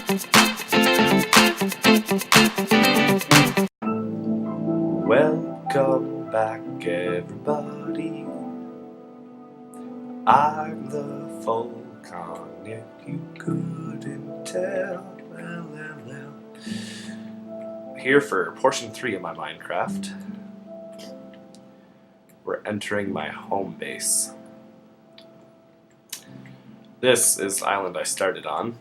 Welcome back, everybody. I'm the Folcon, if you couldn't tell. Well. Here for portion 3 of my Minecraft. We're entering my home base. This is the island I started on.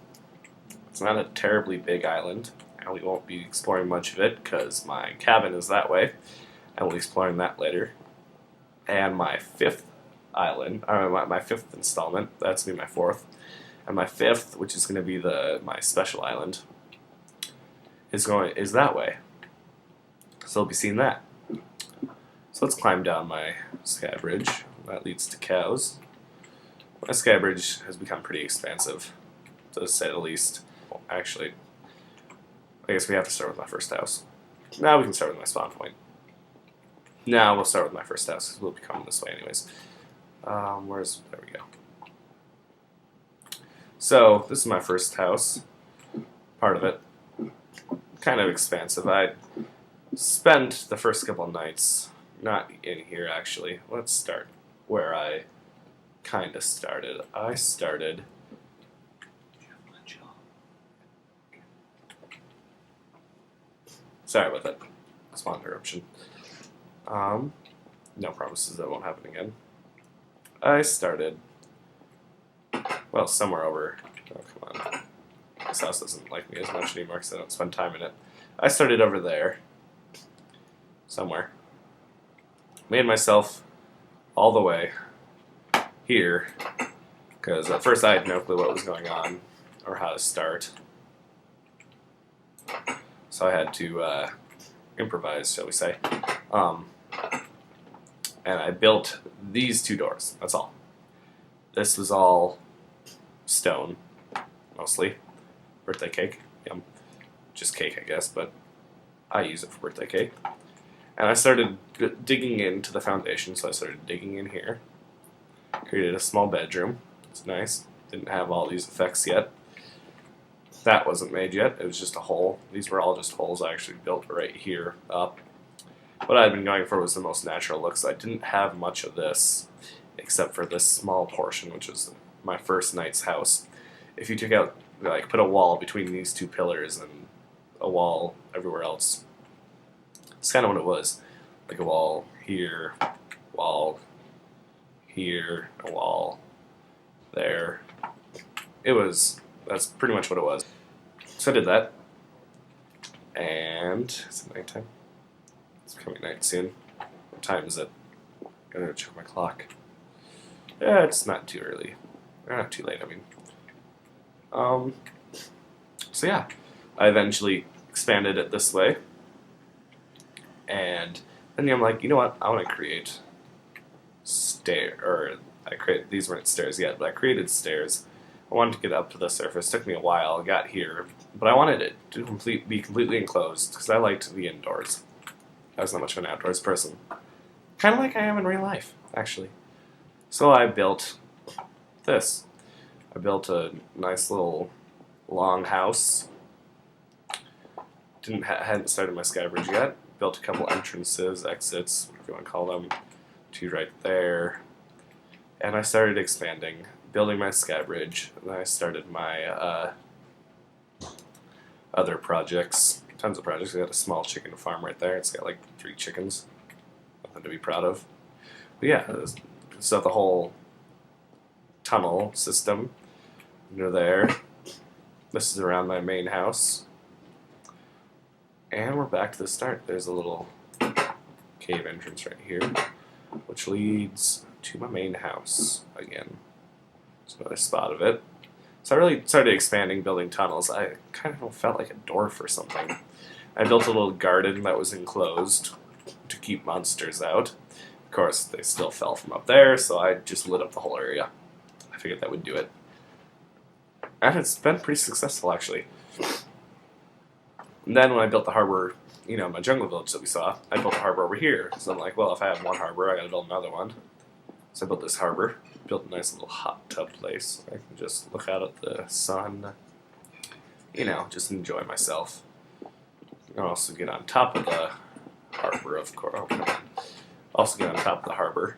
It's not a terribly big island. We won't be exploring much of it because my cabin is that way. I will be exploring that later. And my 5th island, my 5th installment, that's going to be my 4th. And my 5th, which is going to be my special island, is that way. So we'll be seeing that. So let's climb down my sky bridge. That leads to cows. My sky bridge has become pretty expansive, to say the least. Well, actually, I guess we have to start with my first house. Now we can start with my spawn point. Now we'll start with my first house, because we'll be coming this way anyways. There we go. So, this is my first house. Part of it. Kind of expansive. I spent the first couple nights not in here, actually. Let's start where I kind of started. I started... Sorry about that. Spawn interruption. No promises that won't happen again. I started, well, somewhere over, oh come on, this house doesn't like me as much anymore because I don't spend time in it. I started over there, somewhere, made myself all the way here, because at first I had no clue what was going on, or how to start. So I had to improvise, shall we say. And I built these 2 doors, that's all. This was all stone, mostly. Birthday cake, yum. Just cake, I guess, but I use it for birthday cake. And I started digging into the foundation, so I started digging in here. Created a small bedroom, it's nice. Didn't have all these effects yet. That wasn't made yet, it was just a hole. These were all just holes I actually built right here up. What I'd been going for was the most natural look, so I didn't have much of this, except for this small portion, which was my first night's house. If you took out, like, put a wall between these 2 pillars and a wall everywhere else, it's kind of what it was. Like a wall here, a wall there. That's pretty much what it was. So I did that, and is it nighttime? It's becoming night soon. What time is it? Gotta check my clock. Yeah, it's not too early. Or not too late, I mean. So yeah, I eventually expanded it this way. And then I'm like, you know what? I want to create these weren't stairs yet, but I created stairs. I wanted to get up to the surface. It took me a while. I got here, but I wanted it to be completely enclosed because I liked the indoors. I was not much of an outdoors person. Kind of like I am in real life, actually. So I built this. I built a nice little long house. Hadn't started my sky bridge yet. Built a couple entrances, exits, whatever you want to call them. 2 right there. And I started expanding, building my sky bridge. And then I started my other projects. Tons of projects. I got a small chicken farm right there. It's got like 3 chickens. Nothing to be proud of. But yeah, so the whole tunnel system under there. This is around my main house. And we're back to the start. There's a little cave entrance right here, which leads to my main house again. There's another spot of it. So I really started expanding, building tunnels. I kind of felt like a dwarf or something. I built a little garden that was enclosed to keep monsters out. Of course, they still fell from up there, so I just lit up the whole area. I figured that would do it. And it's been pretty successful, actually. And then when I built the harbor, my jungle village that we saw, I built a harbor over here. So I'm like, well, if I have one harbor, I gotta build another one. So I built this harbor, built a nice little hot tub place. I can just look out at the sun. you know, just enjoy myself. I'll also get on top of the harbor, of course. Oh, come on. Also get on top of the harbor.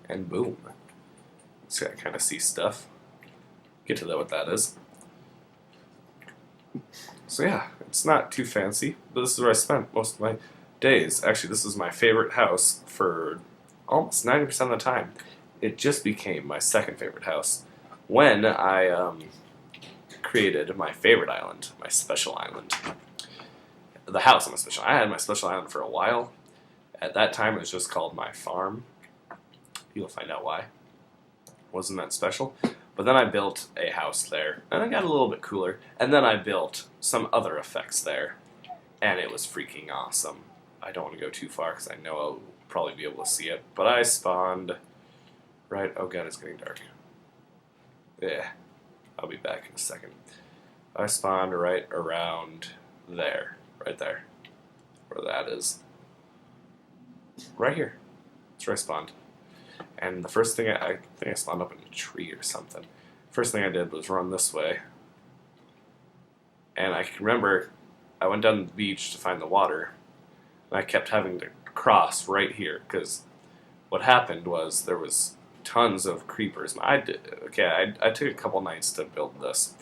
And boom. So I kind of see stuff. Get to know what that is. So yeah, it's not too fancy, but this is where I spent most of my days. Actually, this is my favorite house for almost 90% of the time. It just became my second favorite house when I created my favorite island, my special island. The house on my special island. I had my special island for a while. At that time, it was just called my farm. You'll find out why. Wasn't that special? But then I built a house there, and it got a little bit cooler. And then I built some other effects there, and it was freaking awesome. I don't want to go too far because I know I'll probably be able to see it. But I spawned right. Oh god, it's getting dark. Yeah, I'll be back in a second. I spawned right around there, right there, where that is. Right here. That's where I spawned. And the first thing I think I spawned up in a tree or something. First thing I did was run this way. And I can remember I went down to the beach to find the water. And I kept having to cross right here. Because what happened was there was tons of creepers. I took a couple nights to build this.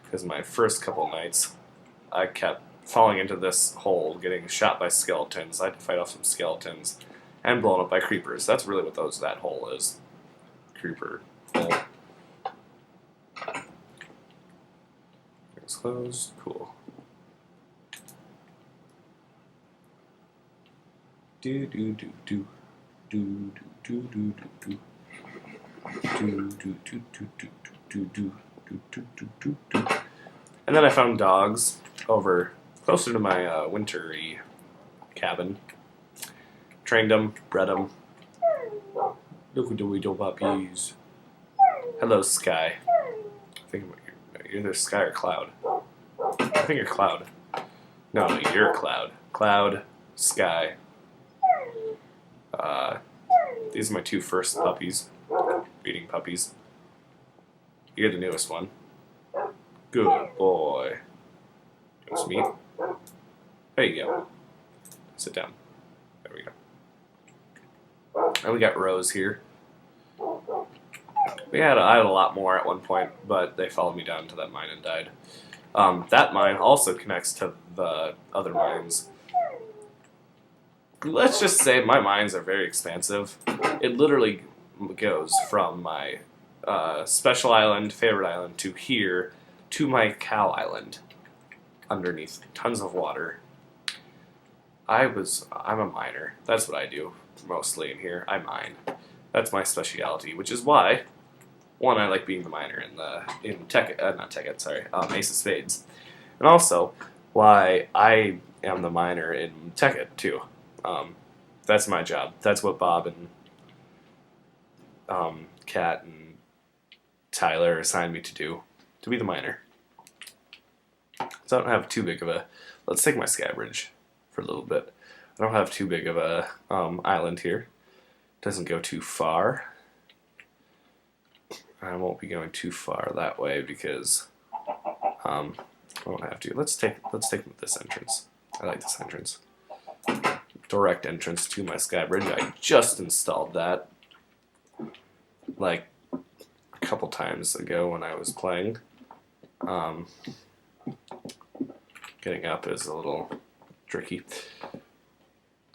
Because my first couple nights I kept falling into this hole, getting shot by skeletons. I had to fight off some skeletons. And blown up by creepers. That's really what that hole is. Creeper hole. It's closed. Cool. Do do do do do do do do do do do do do do do do do do. And then I found dogs over closer to my wintry cabin. Trained them, bred them. Look at the wee little puppies. Hello, Sky. I think you're either Sky or Cloud. I think you're Cloud. No, you're Cloud. Cloud, Sky. These are my two first puppies. Breeding puppies. You're the newest one. Good boy. That's me. There you go. Sit down. There we go. And we got Rose here. I had a lot more at one point, but they followed me down to that mine and died. That mine also connects to the other mines. Let's just say my mines are very expansive. It literally goes from my special island, favorite island, to here, to my cow island. Underneath tons of water. I'm a miner. That's what I do mostly in here. I mine. That's my specialty, which is why, one, I like being the miner in Ace of Spades, and also why I am the miner in Tekkit too. That's my job. That's what Bob and Kat and Tyler assigned me to do, to be the miner. So I don't have too big of a. Let's take my sky bridge for a little bit. I don't have too big of a island here. Doesn't go too far. I won't be going too far that way because I won't have to. Let's take this entrance. I like this entrance. Direct entrance to my sky bridge. I just installed that like a couple times ago when I was playing. Getting up is a little tricky.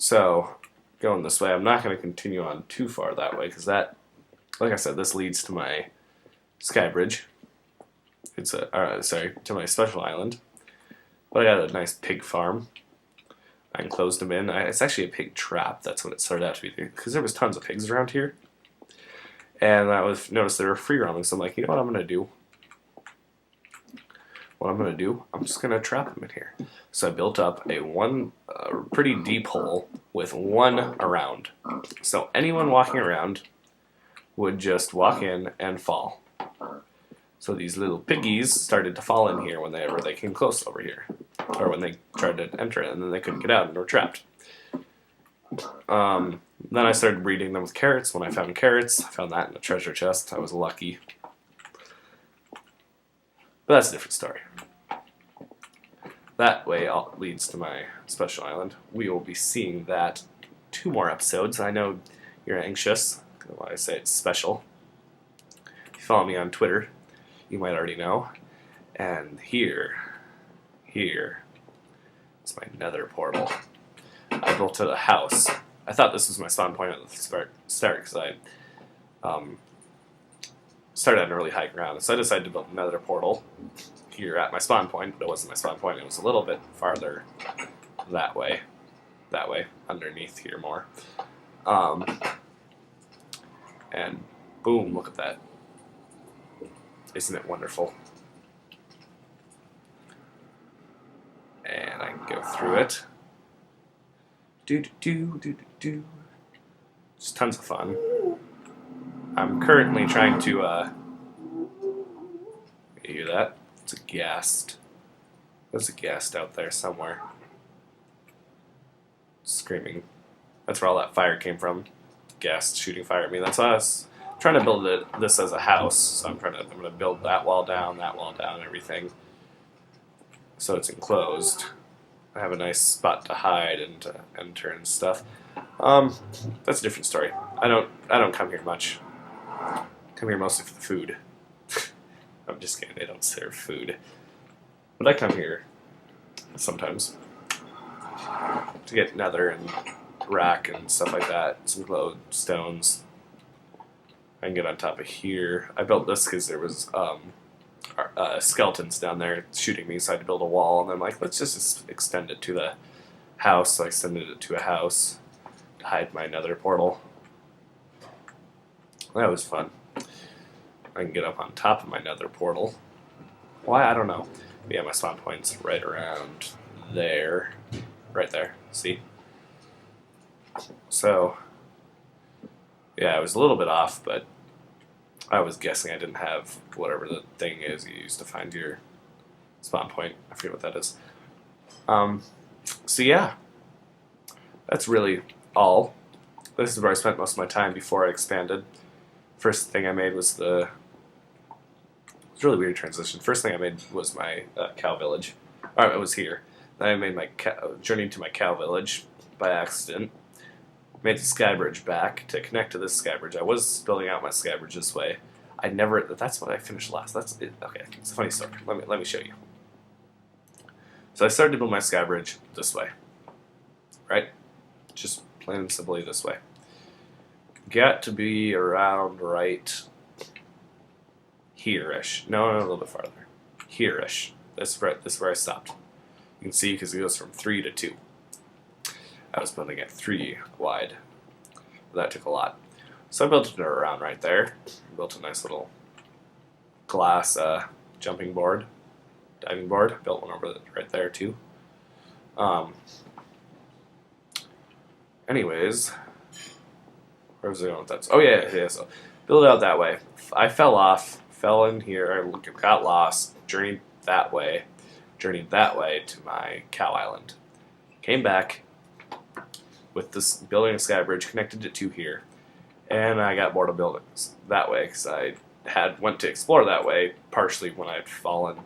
So, going this way, I'm not going to continue on too far that way, because that, like I said, this leads to my sky bridge. It's to my special island. But I got a nice pig farm. I enclosed them in. It's actually a pig trap. That's what it started out to be, because there was tons of pigs around here. And I noticed they were free roaming, so I'm like, you know what I'm going to do? I'm just going to trap them in here. So I built up a pretty deep hole with one around. So anyone walking around would just walk in and fall. So these little piggies started to fall in here whenever they came close over here. Or when they tried to enter it, and then they couldn't get out and were trapped. Then I started breeding them with carrots. When I found carrots, I found that in a treasure chest. I was lucky. But that's a different story. That way leads to my special island. We will be seeing that 2 more episodes. I know you're anxious why I say it's special. If you follow me on Twitter, you might already know. And here is my nether portal. I built a house. I thought this was my spawn point at the start because I started on really high ground. So I decided to build another portal here at my spawn point, but it wasn't my spawn point. It was a little bit farther that way, underneath here more. And boom, look at that. Isn't it wonderful? And I can go through it. Do. Just tons of fun. I'm currently trying to, you hear that? It's a ghast. There's a ghast out there somewhere. Screaming. That's where all that fire came from. Ghast shooting fire at me. That's us. I'm trying to build this as a house. So I'm going to build that wall down, everything. So it's enclosed. I have a nice spot to hide and to enter and stuff. That's a different story. I don't come here much. I come here mostly for the food. I'm just kidding, they don't serve food. But I come here sometimes to get nether and rack and stuff like that. Some glowstones. I can get on top of here. I built this because there was skeletons down there shooting me, so I had to build a wall, and I'm like, let's just extend it to the house. So I extended it to a house to hide my nether portal. That was fun. I can get up on top of my nether portal. Why? I don't know. But yeah, my spawn point's right around there. Right there. See? So, yeah, I was a little bit off, but I was guessing I didn't have whatever the thing is you use to find your spawn point. I forget what that is. So yeah, that's really all. This is where I spent most of my time before I expanded. First thing I made was it's a really weird transition. First thing I made was my cow village. It was here. Then I made my journey to my cow village by accident. Made the sky bridge back to connect to this sky bridge. I was building out my sky bridge this way. That's what I finished last. That's it. Okay, it's a funny story. Let me show you. So I started to build my sky bridge this way. Right? Just plain and simply this way. Got to be around right here-ish. No, a little bit farther. Here-ish. This is where I stopped. You can see because it goes from 3 to 2. I was building at 3 wide. That took a lot. So I built it around right there. Built a nice little glass jumping board, diving board. Built one over right there too. Anyways, where was I going with that? Oh yeah. So build it out that way. I fell in here. I got lost. Journeyed that way to my cow island. Came back with this building a sky bridge, connected it to here, and I got bored of building that way because I went to explore that way partially when I'd fallen,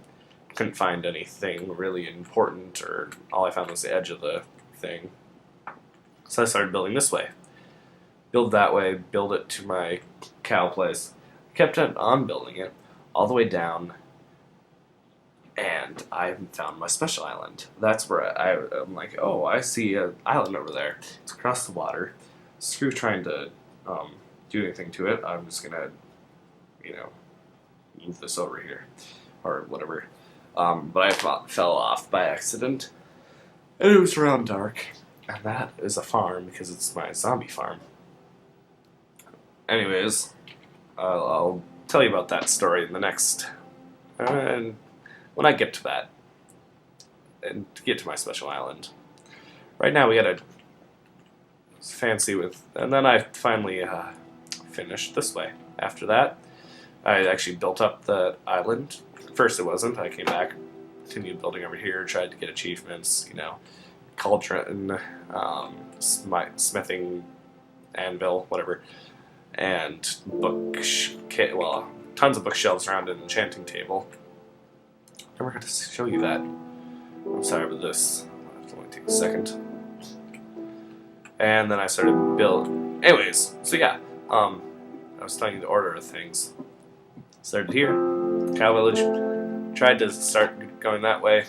couldn't find anything really important, or all I found was the edge of the thing. So I started building this way. Build that way, build it to my cow place. Kept on building it all the way down, and I found my special island. That's where I'm like, oh, I see an island over there. It's across the water. Screw trying to do anything to it. I'm just gonna, move this over here, or whatever. But I fell off by accident, and it was around dark. And that is a farm because it's my zombie farm. Anyways, I'll tell you about that story in the next. And when I get to that, and to get to my special island, right now we got a fancy with, and then I finally finished this way. After that, I actually built up the island. First it wasn't. I came back, continued building over here, tried to get achievements, cauldron, smithing, anvil, whatever, and tons of bookshelves around an enchanting table. never got to show you that. I'm sorry about this. It'll only take a second. And then I started build. Anyways, so yeah, I was telling you the order of things. Started here, Cow Village. Tried to start going that way.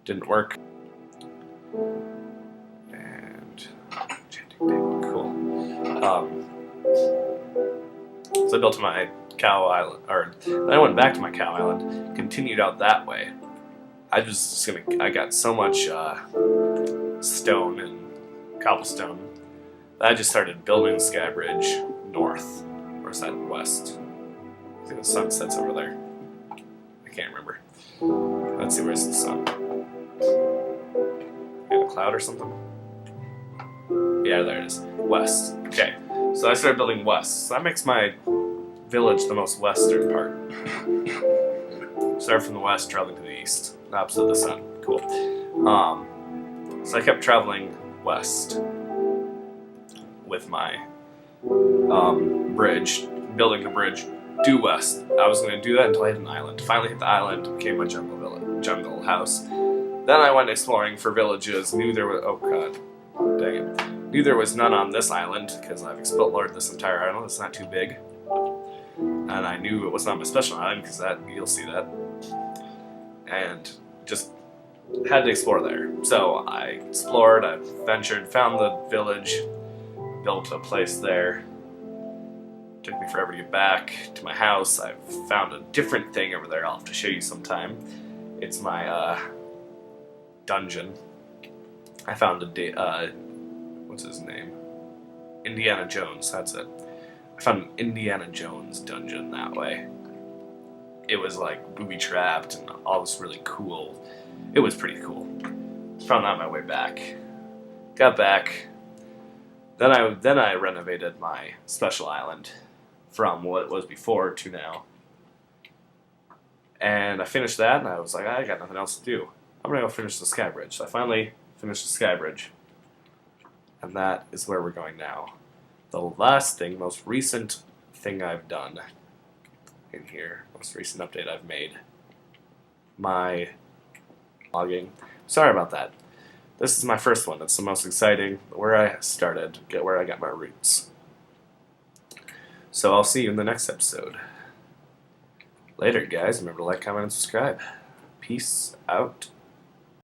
Didn't work. And cool. So I built my cow island, or then I went back to my cow island, continued out that way. I got so much stone and cobblestone that I just started building Sky Bridge north, or is that west? I think the sun sets over there. I can't remember. Let's see, where's the sun? In a cloud or something? Yeah, there it is. West. Okay, so I started building west. So that makes my village the most western part. Start from the west, traveling to the east, opposite of the sun. Cool. So I kept traveling west with my bridge, building the bridge due west. I was going to do that until I hit an island. Finally hit the island, became my jungle house. Then I went exploring for villages. Knew there was dang it. Knew there was none on this island because I've explored this entire island. It's not too big. And I knew it was not my special island because you'll see that. And just had to explore there. So I explored, I ventured, found the village, built a place there. Took me forever to get back to my house. I found a different thing over there I'll have to show you sometime. It's my dungeon. I found what's his name? Indiana Jones, that's it. I found an Indiana Jones dungeon that way. It was like booby-trapped and all this really cool. It was pretty cool. Found that on my way back. Got back. Then I renovated my special island from what it was before to now. And I finished that, and I was like, I got nothing else to do. I'm gonna go finish the Sky Bridge. So I finally finished the Sky Bridge. And that is where we're going now. The last thing, most recent thing I've done in here, most recent update I've made, my logging. Sorry about that. This is my first one. It's the most exciting, where I started, where I got my roots. So I'll see you in the next episode. Later, guys. Remember to like, comment, and subscribe. Peace out.